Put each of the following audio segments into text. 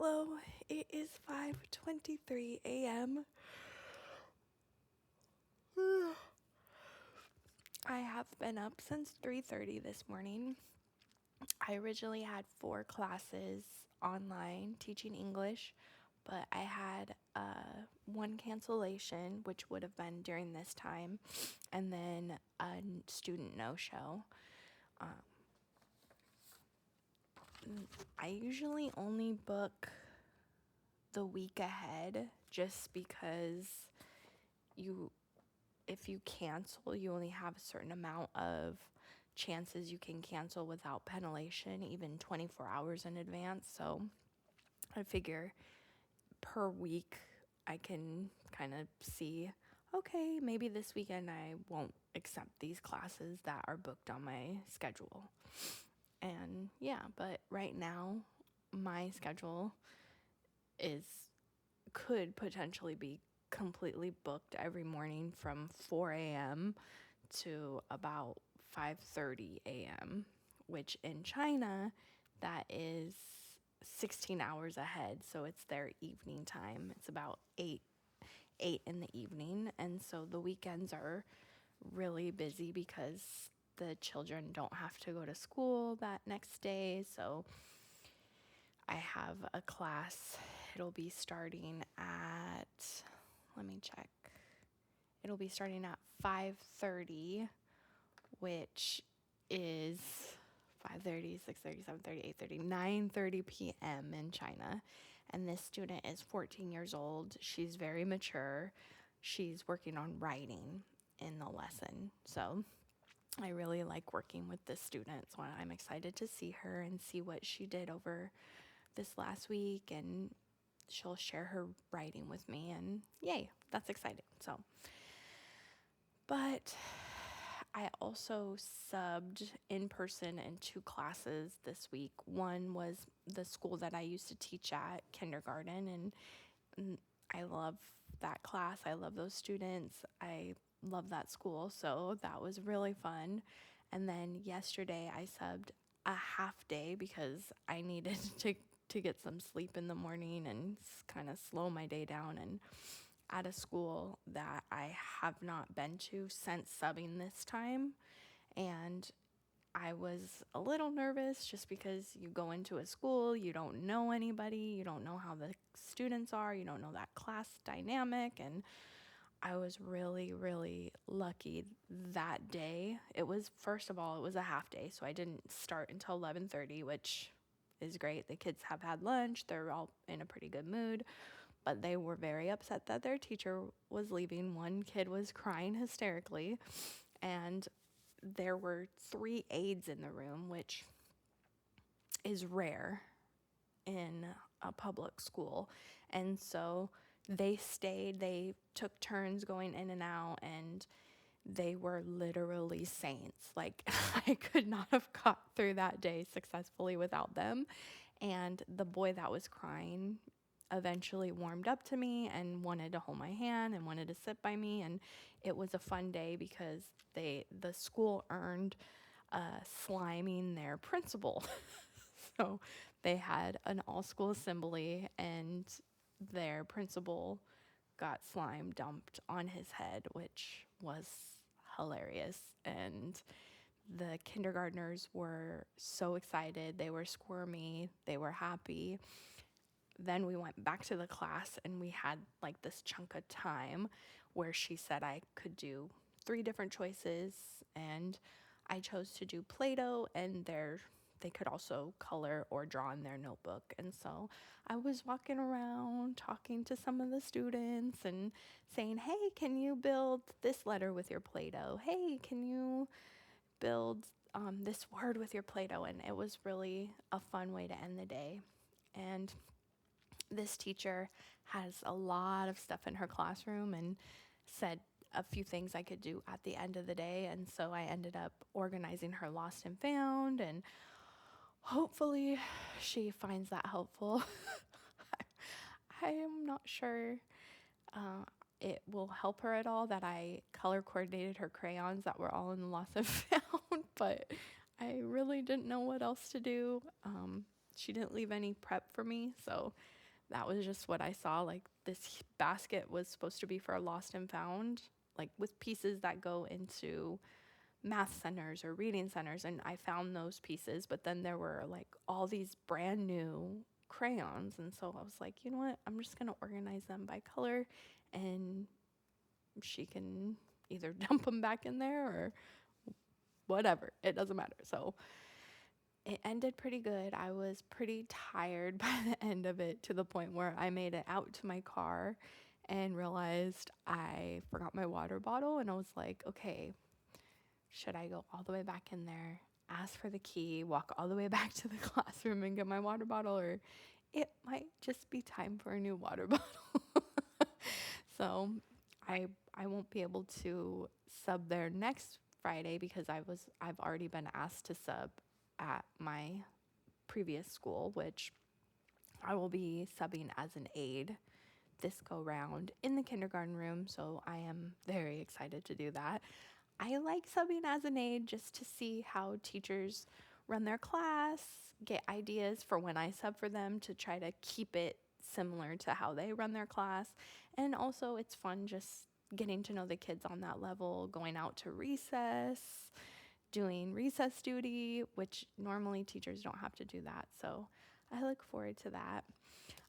Hello, it is 5:23 a.m. I have been up since 3:30 this morning. I originally had 4 classes online teaching English, but I had one cancellation, which would have been during this time, and then a student no-show. I usually only book the week ahead just because you if you cancel, you only have a certain amount of chances you can cancel without penalization, even 24 hours in advance. So I figure per week I can kind of see, okay, maybe this weekend I won't accept these classes that are booked on my schedule. And yeah, but right now my schedule is could potentially be completely booked every morning from 4 a.m. to about 5:30 a.m., which in China that is 16 hours ahead, so it's their evening time. It's about 8 in the evening, and so the weekends are really busy because the children don't have to go to school that next day. So I have a class. It'll be starting at, let me check. It'll be starting at 5:30, which is 5:30, 6:30, 7:30, 8:30, 9:30 p.m. in China. And this student is 14 years old. She's very mature. She's working on writing in the lesson. So I really like working with this student. So I'm excited to see her and see what she did over this last week, and she'll share her writing with me, and yay, that's exciting. So, but I also subbed in person in 2 classes this week. One was the school that I used to teach at, kindergarten, and I love that class. I love those students. I love that school. So that was really fun. And then yesterday I subbed a half day because I needed to get some sleep in the morning and kind of slow my day down, and at a school that I have not been to since subbing this time. And I was a little nervous just because you go into a school, you don't know anybody, you don't know how the students are, you don't know that class dynamic. And I was really, really lucky that day. It was, first of all, it was a half day, so I didn't start until 11:30, which is great. The kids have had lunch, they're all in a pretty good mood, but they were very upset that their teacher was leaving. One kid was crying hysterically, and there were 3 aides in the room, which is rare in a public school. And so they stayed, they took turns going in and out, and they were literally saints. Like, I could not have got through that day successfully without them. And the boy that was crying eventually warmed up to me and wanted to hold my hand and wanted to sit by me, and it was a fun day because the school earned sliming their principal. So they had an all-school assembly, and their principal got slime dumped on his head, which was hilarious. And the kindergartners were so excited. They were squirmy. They were happy. Then we went back to the class, and we had like this chunk of time where she said I could do 3 different choices, and I chose to do Play-Doh, and they could also color or draw in their notebook. And so I was walking around talking to some of the students and saying, hey, can you build this letter with your Play-Doh? Hey, can you build this word with your Play-Doh? And it was really a fun way to end the day. And this teacher has a lot of stuff in her classroom and said a few things I could do at the end of the day. And so I ended up organizing her lost and found, and hopefully she finds that helpful. I am not sure it will help her at all that I color coordinated her crayons that were all in the lost and found, but I really didn't know what else to do. she didn't leave any prep for me. So that was just what I saw. Like, this basket was supposed to be for a lost and found, like with pieces that go into math centers or reading centers. And I found those pieces, but then there were like all these brand new crayons. And so I was like, you know what? I'm just going to organize them by color, and she can either dump them back in there or whatever. It doesn't matter. So it ended pretty good. I was pretty tired by the end of it, to the point where I made it out to my car and realized I forgot my water bottle. And I was like, okay, should I go all the way back in there, ask for the key, walk all the way back to the classroom and get my water bottle, or it might just be time for a new water bottle. So I won't be able to sub there next Friday because I've already been asked to sub at my previous school, which I will be subbing as an aide this go round in the kindergarten room. So I am very excited to do that. I like subbing as an aide just to see how teachers run their class, get ideas for when I sub for them to try to keep it similar to how they run their class. And also, it's fun just getting to know the kids on that level, going out to recess, doing recess duty, which normally teachers don't have to do that. So I look forward to that.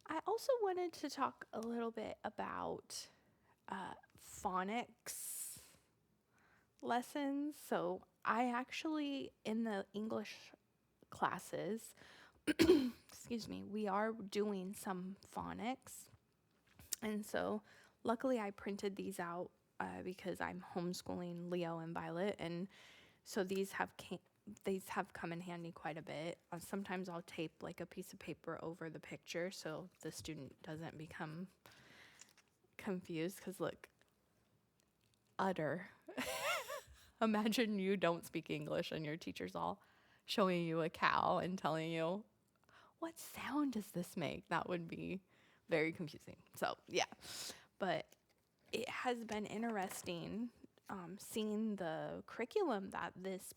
I also wanted to talk a little bit about phonics lessons. So I actually, in the English classes, excuse me, we are doing some phonics. And so luckily I printed these out because I'm homeschooling Leo and Violet. And so these have come in handy quite a bit. Sometimes I'll tape like a piece of paper over the picture so the student doesn't become confused, because look, utter. Imagine you don't speak English and your teacher's all showing you a cow and telling you, what sound does this make? That would be very confusing. So, yeah. But it has been interesting seeing the curriculum that this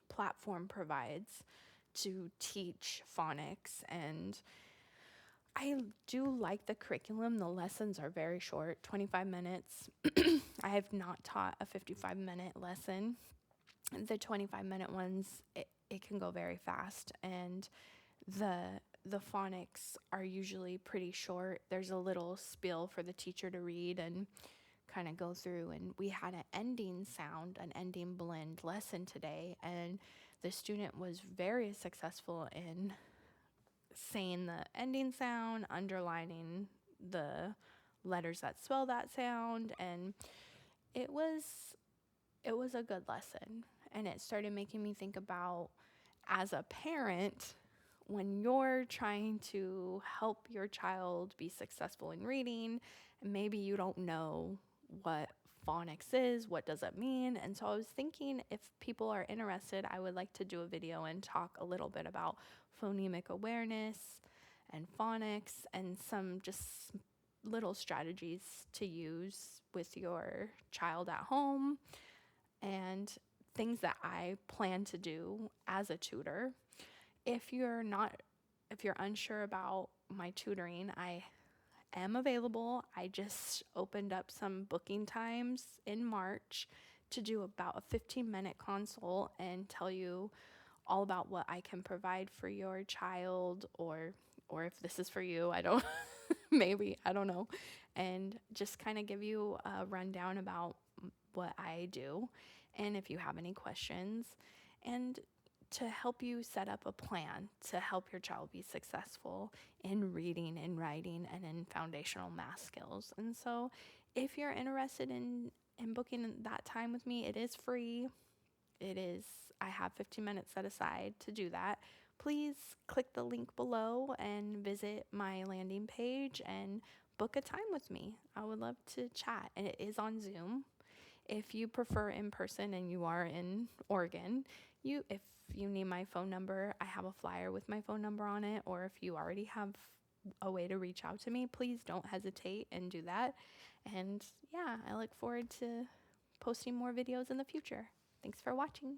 platform provides to teach phonics. And I do like the curriculum. The lessons are very short, 25 minutes. I have not taught a 55-minute lesson. The 25-minute ones, it can go very fast. And the phonics are usually pretty short. There's a little spiel for the teacher to read and kind of go through. And we had an ending sound, an ending blend lesson today. And the student was very successful in saying the ending sound, underlining the letters that spell that sound, and it was a good lesson. And it started making me think about, as a parent, when you're trying to help your child be successful in reading, and maybe you don't know what phonics is, what does it mean? And so I was thinking, if people are interested, I would like to do a video and talk a little bit about phonemic awareness and phonics, and some just little strategies to use with your child at home, and things that I plan to do as a tutor. If you're unsure about my tutoring, I am available. I just opened up some booking times in March to do about a 15-minute consult and tell you all about what I can provide for your child, or if this is for you, I don't maybe, I don't know, and just kind of give you a rundown about what I do, and if you have any questions, and to help you set up a plan to help your child be successful in reading and writing and in foundational math skills. And so if you're interested in booking that time with me, it is free. I have 15 minutes set aside to do that. Please click the link below and visit my landing page and book a time with me. I would love to chat, and it is on Zoom. If you prefer in person and you are in Oregon, if you need my phone number, I have a flyer with my phone number on it, or if you already have a way to reach out to me, please don't hesitate and do that. And yeah, I look forward to posting more videos in the future. Thanks for watching.